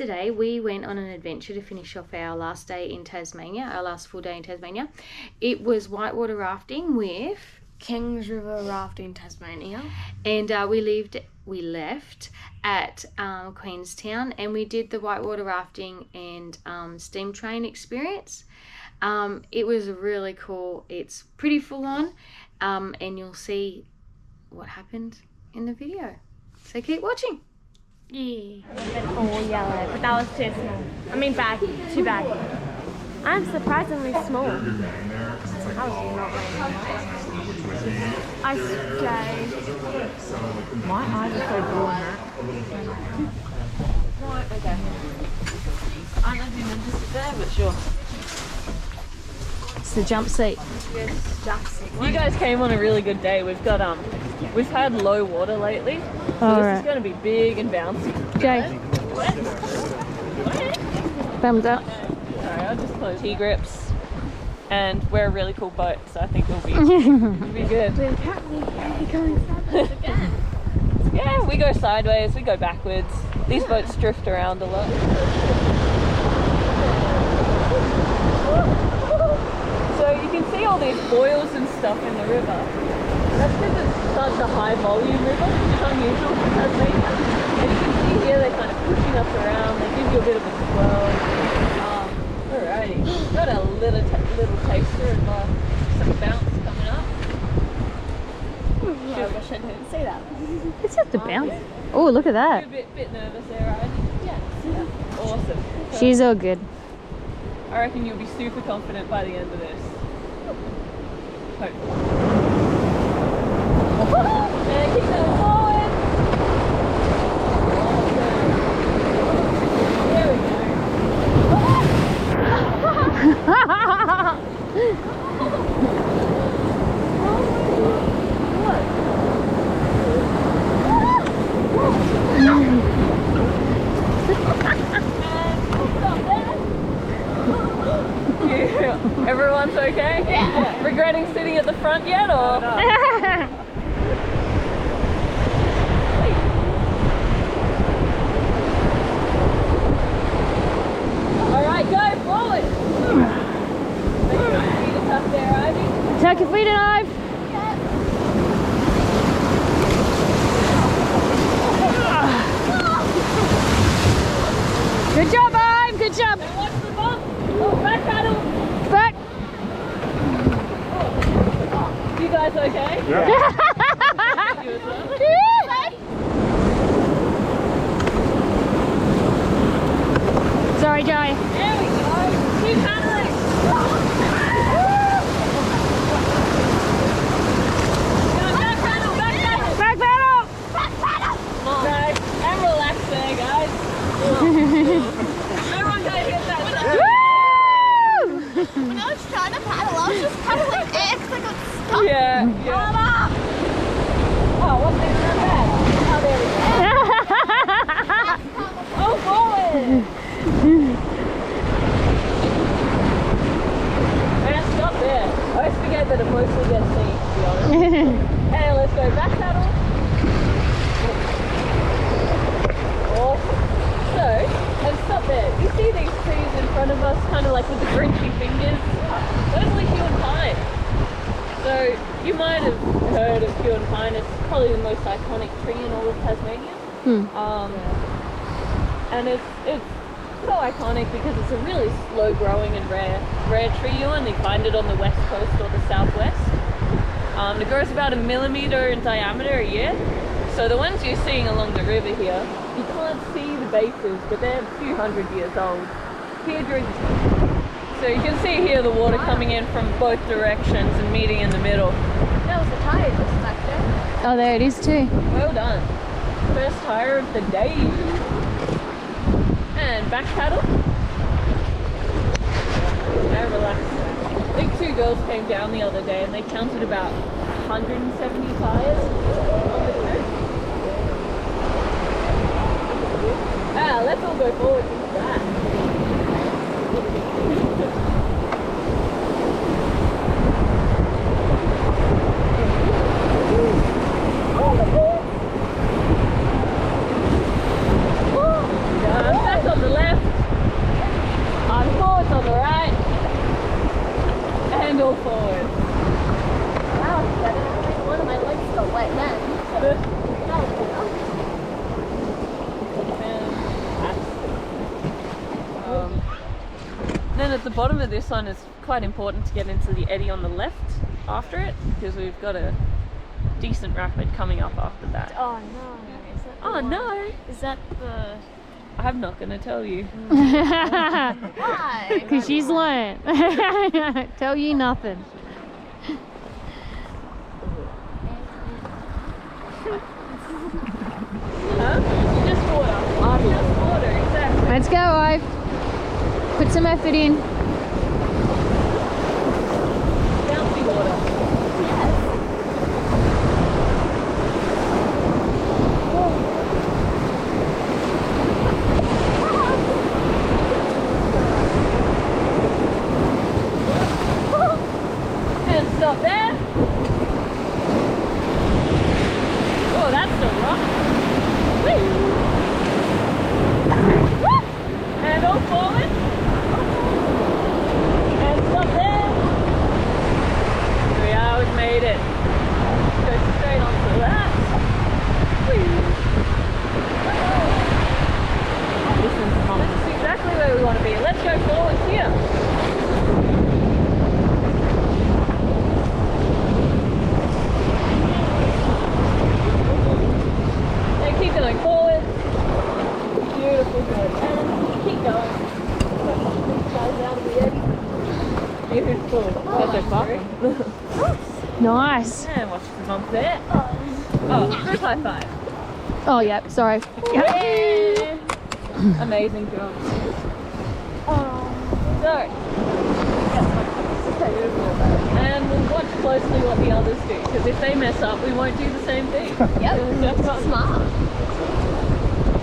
yesterday we went on an adventure to finish off our last day in Tasmania, our last full day in Tasmania. It was whitewater rafting with Kings River Rafting Tasmania, and we left at Queenstown, and we did the whitewater rafting and steam train experience. It was really cool. It's pretty full on, and you'll see what happened in the video. So keep watching. yeah, all yellow, but that was too small. I mean too baggy. I'm surprisingly small. I was not I strayed. My eyes are so blind. Right, okay. I don't know if you meant to sit there, but sure. It's the jump seat. Yes, just. You guys came on a really good day. We've got we've had low water lately, so this is going to be big and bouncy. Okay. Thumbs up. Sorry, I'll just close T-grips. And we're a really cool boat, so I think it'll be good. Yeah, we go sideways, we go backwards. These boats drift around a lot. So you can see all these buoys and stuff in the river. That's because it's such a high volume river, which is unusual for Tasmania. And you can see here they're kind of pushing us around, they give you a bit of a swirl. Alrighty, got a little taster of some bounce coming up. I wish I didn't say that. It's just a bounce. Oh, look at that. You're a bit nervous there, right? Yeah. Awesome. So She's all good. I reckon you'll be super confident by the end of this. Hopefully. And keep going forward. There we go. Everyone's okay? Yeah. Regretting sitting at the front yet, or? No. Alright, go forward! Make sure your feet are tucked there, Ivy. Tuck your feet in, Ive. Good job, Ive. Good job. And watch the bump. Oh, back paddle. Back. You guys okay? Yeah. You as well? Sorry, Joey. There we go. Keep paddling. Go, back paddle, back paddle. Back paddle. Back and relax there, guys. Everyone go hit that. When I was trying to paddle, I was just paddling air because I got stuck. Yeah. Oh, what's in that bag? Oh, there we go. Oh, forward. And stop there. I always forget that it mostly gets me, to be honest. And let's go back paddle. Awesome. So, and stop there. You see these trees in front of us, kind of like with the grinchy fingers? Those are human pine. So, you might have heard of human pine. It's probably the most iconic tree in all of Tasmania. And it's so iconic because it's a really slow growing and rare tree. You only find it on the west coast or the southwest. It grows about 1 millimeter in diameter a year. So the ones you're seeing along the river here, you can't see the bases, but they're a few hundred years old. Here during so you can see here the water coming in from both directions and meeting in the middle. That was the tire just back there. Oh, there it is too. Well done. First tire of the day. And back paddle. And relax. I think 2 girls came down the other day and they counted about 170 tires on the trip. Let's all go forward to that. I'm back on the left. Then at the bottom of this one, it's quite important to get into the eddy on the left after it, because we've got a decent rapid coming up after that. Oh no. Is that the one? No! Is that the... I'm not going to tell you. Why? Because she's learned. Tell you nothing. Huh? Just water. Just water, exactly. Let's go, Ive. Put some effort in. Bouncy water. And stop there. Oh, that's so rough. Whee! And all forward. And stop there. There we are, we've made it. Go straight onto that. Whee! This is exactly where we want to be. Let's go forward here. And keep going forward. Beautiful, good. And keep going. These guys out of the eddy. Beautiful. That's so far. Nice. And watch the bump there. Oh, group high five. Oh, yeah, sorry. Yeah. Amazing job. So, and we'll watch closely what the others do, because if they mess up, we won't do the same thing. Yep. Smart.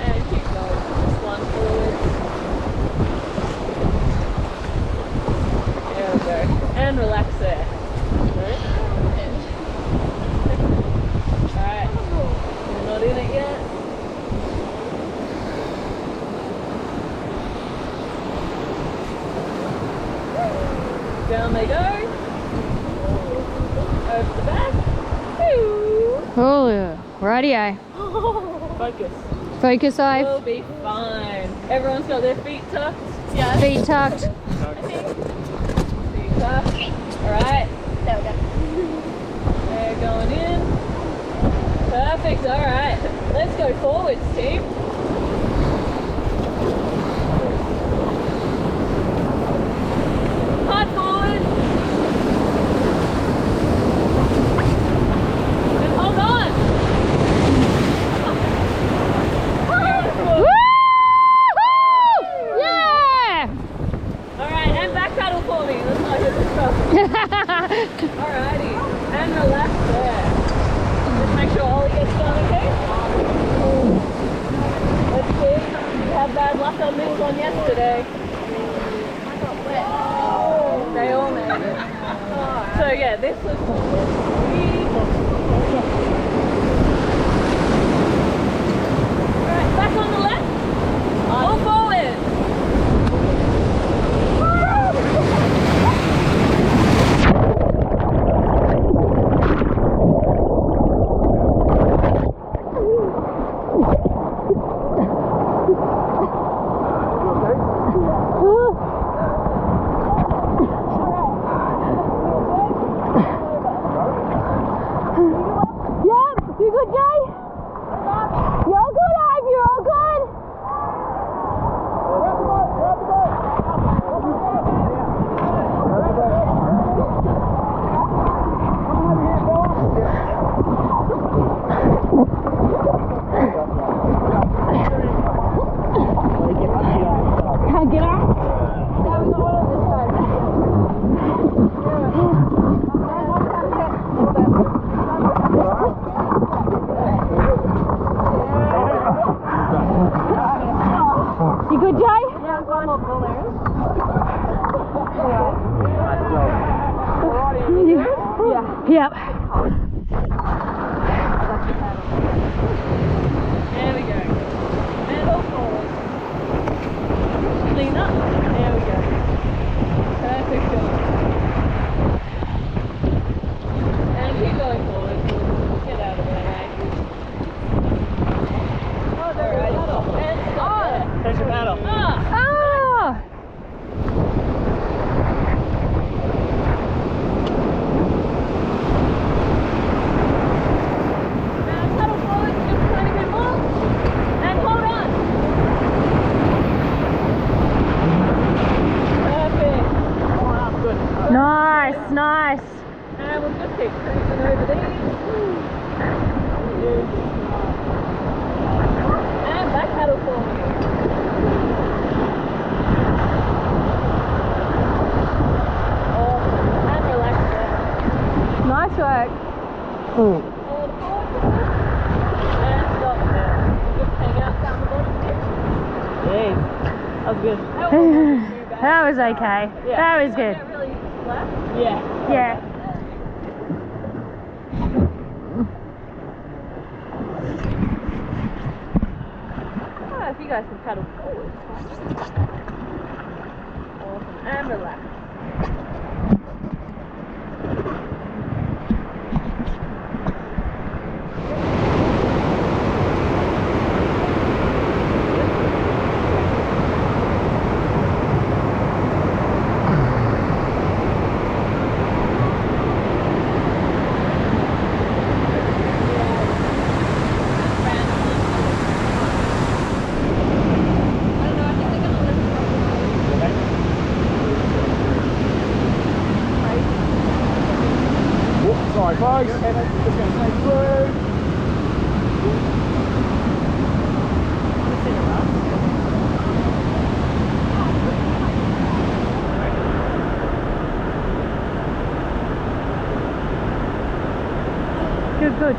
And keep going. Just one forward. There we go. And relax there. Alright. We're not in it yet. Down they go. Over the back. Oh, yeah. Radio. Focus. Focus, Ive. We'll be fine. Everyone's got their feet tucked. Yeah. Feet tucked. Feet tucked. Alright. There we go. They're going in. Perfect. Alright. Let's go forwards, team. Hard forward. And hold on. Beautiful. Woo-hoo! Yeah! Alright, and back paddle for me. Let's not hit the truck. Alrighty. And relax there. Just make sure Ollie gets done, okay? Let's see. You had bad luck on this one yesterday. They all made it. So yeah, this was Alright, back on the left. All forward. You good, Jay? You're all good, Ive. You're all good. Can't get out. You good, Jay? Yeah, I'm going up there. Yep. There we go. And all forward. Lean up. There we go. Perfect job. And keep going forward. Get out of the way. Oh, there we go. And stop there. There's your paddle. Ah! Ah! Nice, nice. And we'll just keep cruising over these. And back paddle for me. Awesome. And relax there. Nice work. Forward, forward. And stop there. Just hang out down the bottom here. Yeah. That was good. That was okay. Yeah. That was good. Get really flat? Yeah. Yeah. Oh, if you guys can paddle forward. Awesome. And relax. Sorry, folks. Just going to take through. Good, good.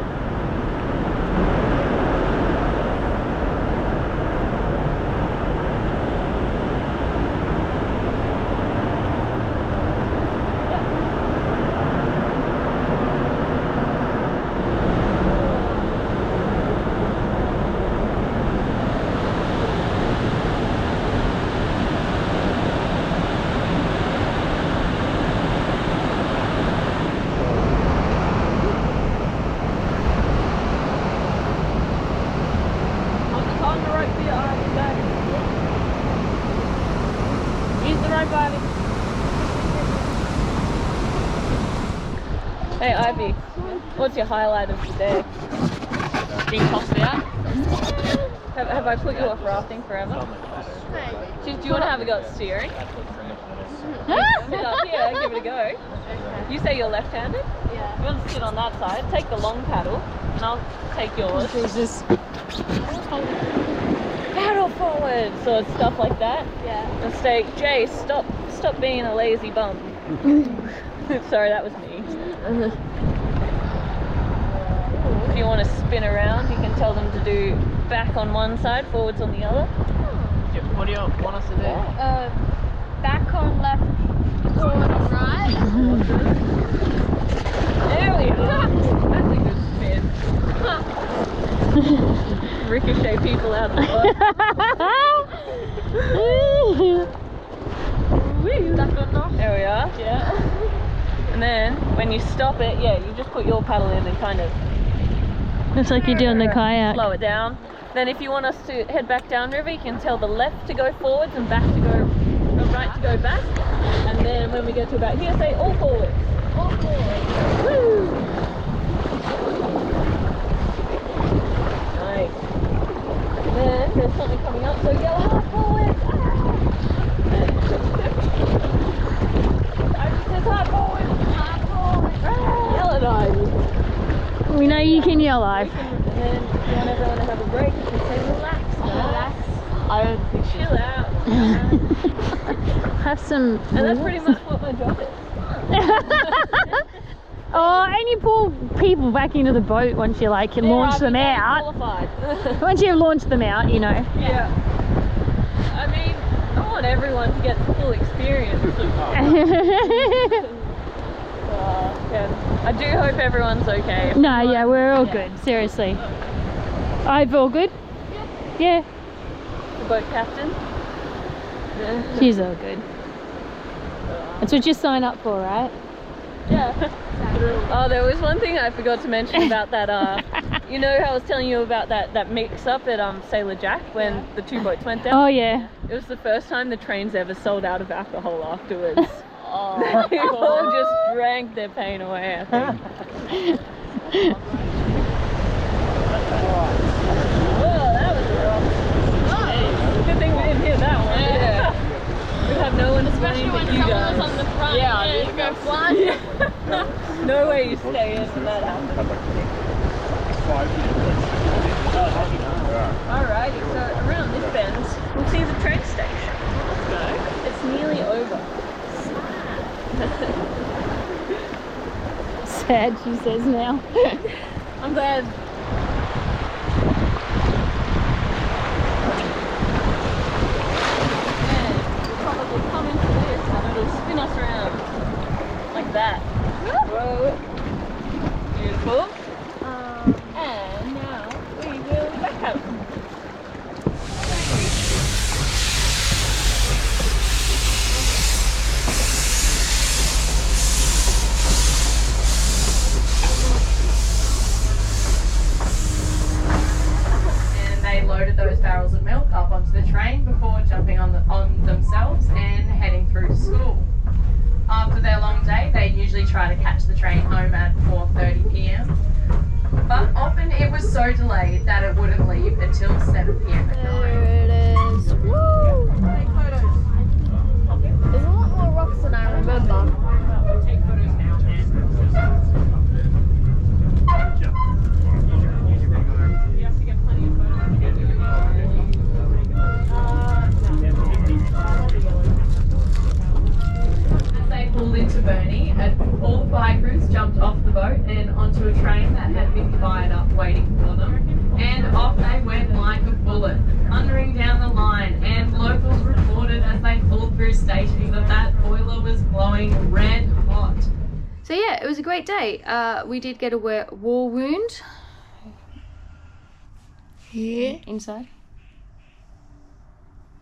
I'll just hold the rope for your arm and back. Use the rope, Ivy. Hey, Ivy. What's your highlight of the day? Being tossed out? Have I put you off rafting forever? Do you want to have a go at steering? Sit up here, give it a go. You say you're left-handed? Yeah. You want to sit on that side, take the long paddle, and I'll take yours. Jesus. Paddle forward! So it's stuff like that. Yeah. Mistake. Jay, stop being a lazy bum. Sorry, that was me. If you want to spin around, you can tell them to do back on one side, forwards on the other. What do you want us to do? Back on left, forward on right. There we go. That's a good spin. Ricochet people out of the boat. There we are. Yeah. And then when you stop it, yeah, you just put your paddle in and kind of Looks like you're doing the kayak. slow it down. Then if you want us to head back downriver, you can tell the left to go forwards and back to go, right to go back. And then when we get to about here, say all forwards. All forwards. Woo! Nice. And then there's something coming up, so yell hard forwards. Ivy says hard forwards. Hard forwards. Yell at Ivy. We know you can yell live. And then if you want everyone to have a break, you can say relax. Relax. I don't think Chill out. Have some. And that's pretty much what my job is. Oh, and you pull people back into the boat once you like launch them out. Qualified. Once you launch them out, you know. Yeah. I mean, I want everyone to get the full experience. Yeah. I do hope everyone's okay. No, yeah, we're all good. Seriously. I've all good. Yeah, The boat captain. she's all good. That's what you sign up for, right? Yeah. Oh, there was one thing I forgot to mention about that. You know how I was telling you about that mix-up at Sailor Jack when the two boats went down? Oh yeah. It was the first time the trains ever sold out of alcohol afterwards. They all just drank their pain away, I think. Oh, that was rough. Good thing we didn't hit that one. Yeah. have no one to Especially blame when but you someone guys. was on the front. Yeah, and you go flying. No way you stay in when that happens. Alrighty, so around this bend, we'll see the train station. Let's go. It's nearly over. Sad, she says now. I'm glad. And we'll probably come into this and it'll spin us around like that. Whoa. Beautiful. And now we will back up. And they loaded those barrels of milk up onto the train before jumping on themselves and heading through to school. After their long day, they usually try to catch the train home at 4:30 p.m. But often it was so delayed that it wouldn't leave until 7 p.m. at night. There it is. Woo! Take photos. There's a lot more rocks than I remember. Take photos now. You have to get plenty of photos. As they pulled into Burnie, all the fire crews jumped off the boat and onto a train that had been fired up waiting for them. And off they went like a bullet, thundering down the line. And locals reported as they pulled through stations that boiler was glowing red hot. So yeah, it was a great day. We did get a war wound Here inside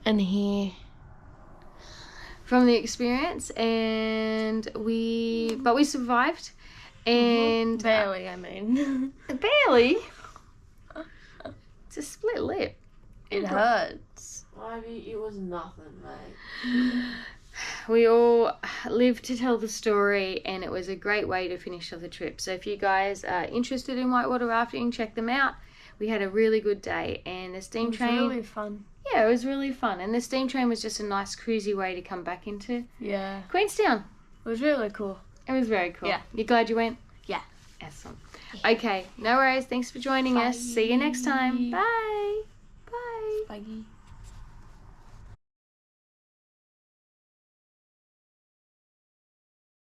and here. from the experience, and we survived. And Barely, I mean. barely. It's a split lip. It hurts. Ivy, it was nothing, mate. We all lived to tell the story, and it was a great way to finish off the trip. So if you guys are interested in whitewater rafting, check them out. We had a really good day, and the steam train. Really fun. Yeah, it was really fun, and the steam train was just a nice cruisy way to come back into Yeah. Queenstown. It was really cool. It was very cool. Yeah. You glad you went? Yeah. Awesome. Okay, no worries. Thanks for joining us. See you next time. Bye. Bye. Buggy.